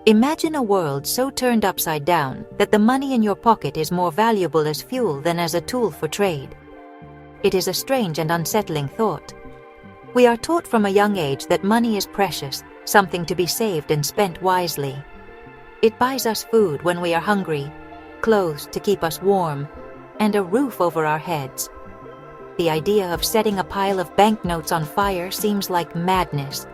Imagine a world so turned upside down that the money in your pocket is more valuable as fuel than as a tool for trade. It is a strange and unsettling thought. We are taught from a young age that money is precious, something to be saved and spent wisely. It buys us food when we are hungry, clothes to keep us warm, and a roof over our heads. The idea of setting a pile of banknotes on fire seems like madness.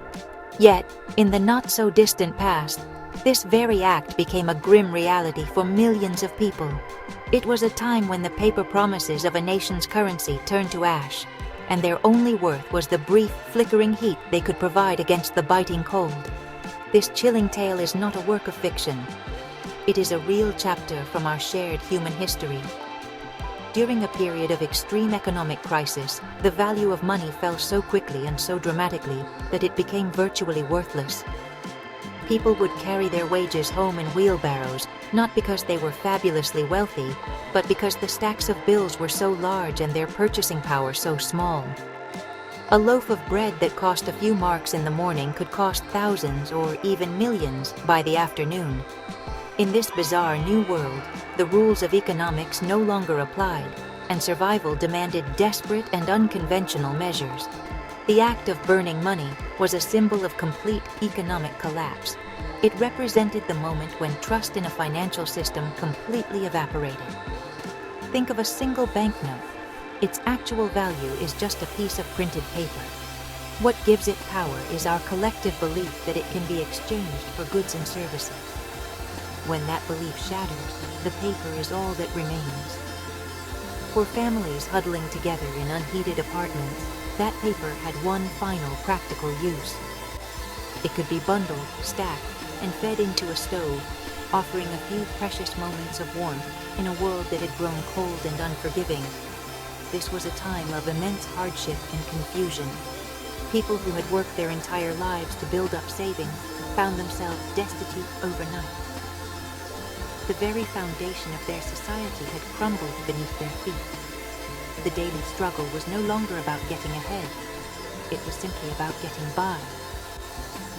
Yet, in the not-so-distant past, this very act became a grim reality for millions of people. It was a time when the paper promises of a nation's currency turned to ash, and their only worth was the brief, flickering heat they could provide against the biting cold. This chilling tale is not a work of fiction. It is a real chapter from our shared human history. During a period of extreme economic crisis, the value of money fell so quickly and so dramatically that it became virtually worthless. People would carry their wages home in wheelbarrows, not because they were fabulously wealthy, but because the stacks of bills were so large and their purchasing power so small. A loaf of bread that cost a few marks in the morning could cost thousands or even millions by the afternoon. In this bizarre new world, the rules of economics no longer applied, and survival demanded desperate and unconventional measures. The act of burning money was a symbol of complete economic collapse. It represented the moment when trust in a financial system completely evaporated. Think of a single banknote. Its actual value is just a piece of printed paper. What gives it power is our collective belief that it can be exchanged for goods and services. When that belief shatters, the paper is all that remains. For families huddling together in unheated apartments, that paper had one final practical use. It could be bundled, stacked, and fed into a stove, offering a few precious moments of warmth in a world that had grown cold and unforgiving. This was a time of immense hardship and confusion. People who had worked their entire lives to build up savings found themselves destitute overnight. The very foundation of their society had crumbled beneath their feet. The daily struggle was no longer about getting ahead. It was simply about getting by.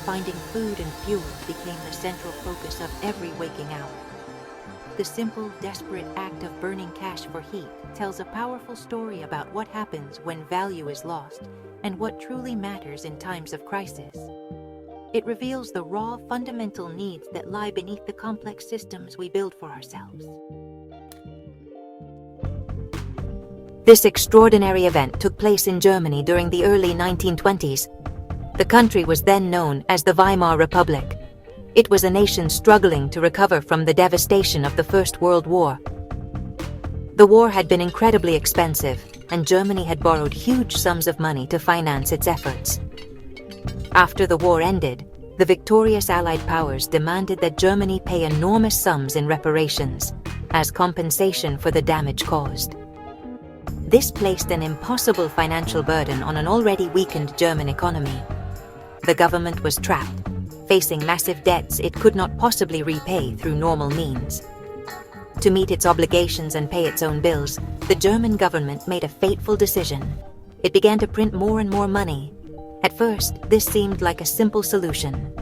Finding food and fuel became the central focus of every waking hour. The simple, desperate act of burning cash for heat tells a powerful story about what happens when value is lost and what truly matters in times of crisis. It reveals the raw, fundamental needs that lie beneath the complex systems we build for ourselves. This extraordinary event took place in Germany during the early 1920s. The country was then known as the Weimar Republic. It was a nation struggling to recover from the devastation of the First World War. The war had been incredibly expensive, and Germany had borrowed huge sums of money to finance its efforts. After the war ended, the victorious Allied powers demanded that Germany pay enormous sums in reparations as compensation for the damage caused. This placed an impossible financial burden on an already weakened German economy. The government was trapped, facing massive debts it could not possibly repay through normal means. To meet its obligations and pay its own bills, the German government made a fateful decision. It began to print more and more money. At first, this seemed like a simple solution.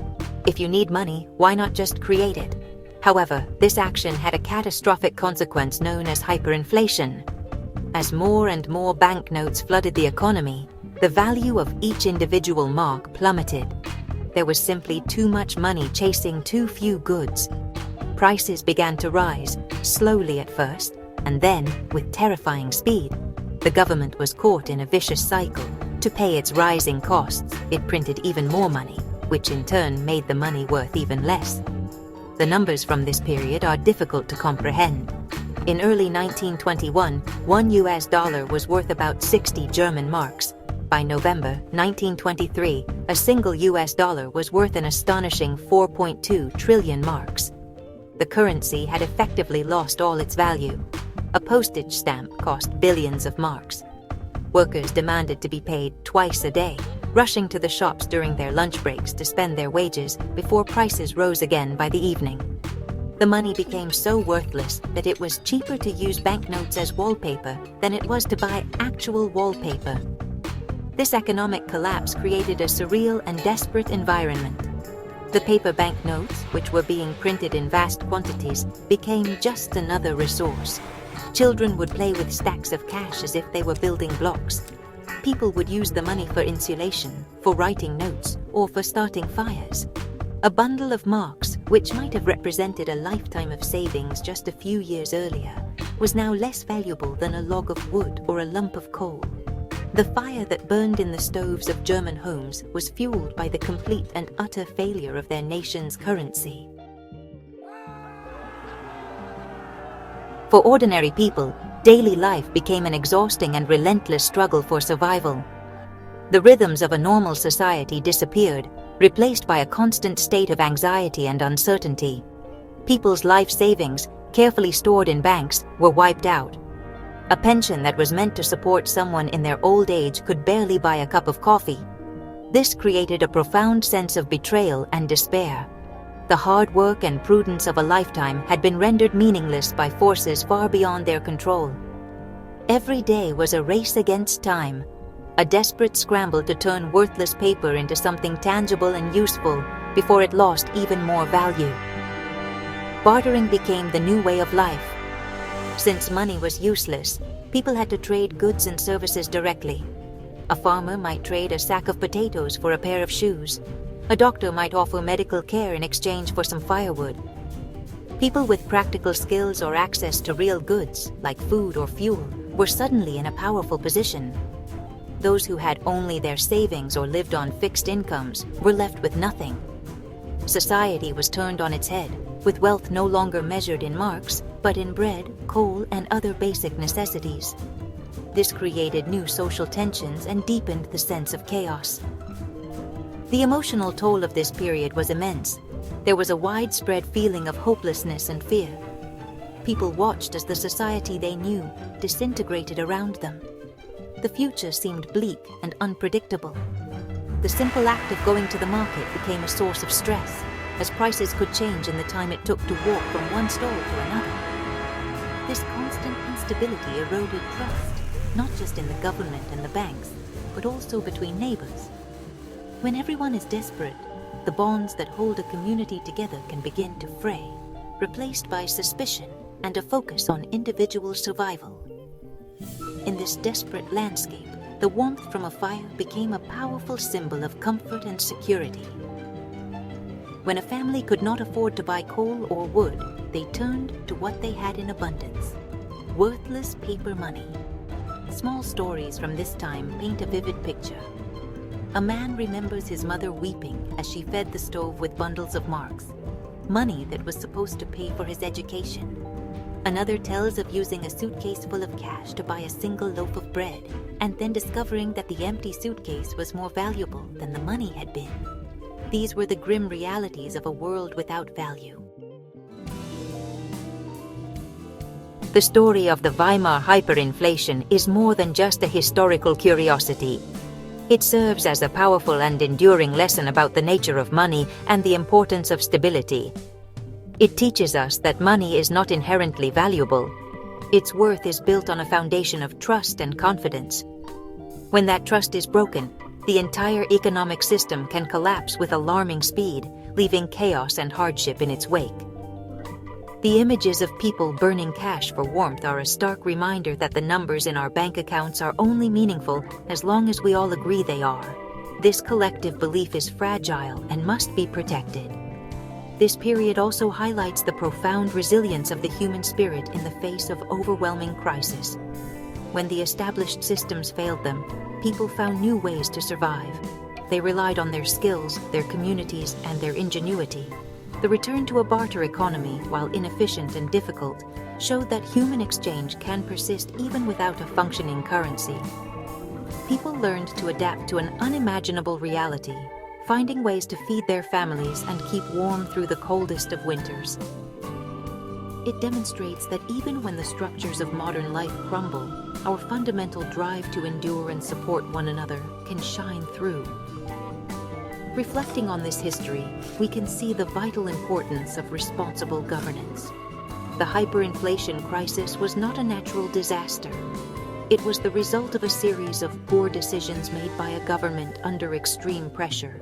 If you need money, why not just create it? However, this action had a catastrophic consequence known as hyperinflation. As more and more banknotes flooded the economy, the value of each individual mark plummeted. There was simply too much money chasing too few goods. Prices began to rise, slowly at first, and then, with terrifying speed. The government was caught in a vicious cycle. To pay its rising costs, it printed even more money, which in turn made the money worth even less. The numbers from this period are difficult to comprehend. In early 1921, $1 was worth about 60 German marks. By November 1923, a single US dollar was worth an astonishing 4.2 trillion marks. The currency had effectively lost all its value. A postage stamp cost billions of marks. Workers demanded to be paid twice a day, rushing to the shops during their lunch breaks to spend their wages before prices rose again by the evening. The money became so worthless that it was cheaper to use banknotes as wallpaper than it was to buy actual wallpaper. This economic collapse created a surreal and desperate environment. The paper banknotes, which were being printed in vast quantities, became just another resource. Children would play with stacks of cash as if they were building blocks. People would use the money for insulation, for writing notes, or for starting fires. A bundle of marks, which might have represented a lifetime of savings just a few years earlier, was now less valuable than a log of wood or a lump of coal. The fire that burned in the stoves of German homes was fueled by the complete and utter failure of their nation's currency. For ordinary people, daily life became an exhausting and relentless struggle for survival. The rhythms of a normal society disappeared, replaced by a constant state of anxiety and uncertainty. People's life savings, carefully stored in banks, were wiped out. A pension that was meant to support someone in their old age could barely buy a cup of coffee. This created a profound sense of betrayal and despair. The hard work and prudence of a lifetime had been rendered meaningless by forces far beyond their control. Every day was a race against time, a desperate scramble to turn worthless paper into something tangible and useful before it lost even more value. Bartering became the new way of life. Since money was useless, people had to trade goods and services directly. A farmer might trade a sack of potatoes for a pair of shoes. A doctor might offer medical care in exchange for some firewood. People with practical skills or access to real goods, like food or fuel, were suddenly in a powerful position. Those who had only their savings or lived on fixed incomes were left with nothing. Society was turned on its head, with wealth no longer measured in marks, but in bread, coal, and other basic necessities. This created new social tensions and deepened the sense of chaos. The emotional toll of this period was immense. There was a widespread feeling of hopelessness and fear. People watched as the society they knew disintegrated around them. The future seemed bleak and unpredictable. The simple act of going to the market became a source of stress, as prices could change in the time it took to walk from one stall to another. This constant instability eroded trust, not just in the government and the banks, but also between neighbors. When everyone is desperate, the bonds that hold a community together can begin to fray, replaced by suspicion and a focus on individual survival. In this desperate landscape, the warmth from a fire became a powerful symbol of comfort and security. When a family could not afford to buy coal or wood, they turned to what they had in abundance: worthless paper money. Small stories from this time paint a vivid picture. A man remembers his mother weeping as she fed the stove with bundles of marks, money that was supposed to pay for his education. Another tells of using a suitcase full of cash to buy a single loaf of bread, and then discovering that the empty suitcase was more valuable than the money had been. These were the grim realities of a world without value. The story of the Weimar hyperinflation is more than just a historical curiosity. It serves as a powerful and enduring lesson about the nature of money and the importance of stability. It teaches us that money is not inherently valuable. Its worth is built on a foundation of trust and confidence. When that trust is broken, the entire economic system can collapse with alarming speed, leaving chaos and hardship in its wake. The images of people burning cash for warmth are a stark reminder that the numbers in our bank accounts are only meaningful as long as we all agree they are. This collective belief is fragile and must be protected. This period also highlights the profound resilience of the human spirit in the face of overwhelming crisis. When the established systems failed them, people found new ways to survive. They relied on their skills, their communities, and their ingenuity. The return to a barter economy, while inefficient and difficult, showed that human exchange can persist even without a functioning currency. People learned to adapt to an unimaginable reality, finding ways to feed their families and keep warm through the coldest of winters. It demonstrates that even when the structures of modern life crumble, our fundamental drive to endure and support one another can shine through. Reflecting on this history, we can see the vital importance of responsible governance. The hyperinflation crisis was not a natural disaster. It was the result of a series of poor decisions made by a government under extreme pressure.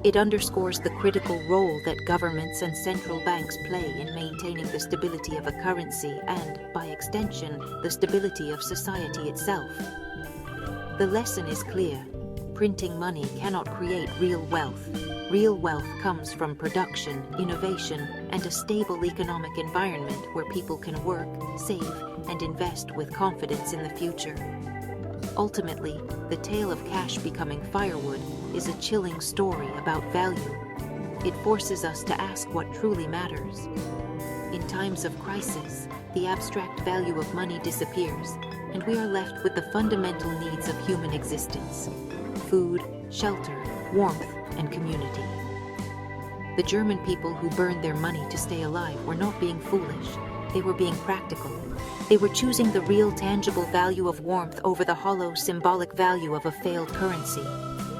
It underscores the critical role that governments and central banks play in maintaining the stability of a currency and, by extension, the stability of society itself. The lesson is clear. Printing money cannot create real wealth. Real wealth comes from production, innovation, and a stable economic environment where people can work, save, and invest with confidence in the future. Ultimately, the tale of cash becoming firewood is a chilling story about value. It forces us to ask what truly matters. In times of crisis, the abstract value of money disappears, and we are left with the fundamental needs of human existence: food, shelter, warmth, and community. The German people who burned their money to stay alive were not being foolish. They were being practical. They were choosing the real tangible value of warmth over the hollow symbolic value of a failed currency.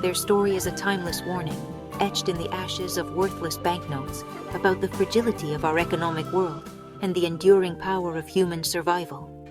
Their story is a timeless warning, etched in the ashes of worthless banknotes, about the fragility of our economic world and the enduring power of human survival.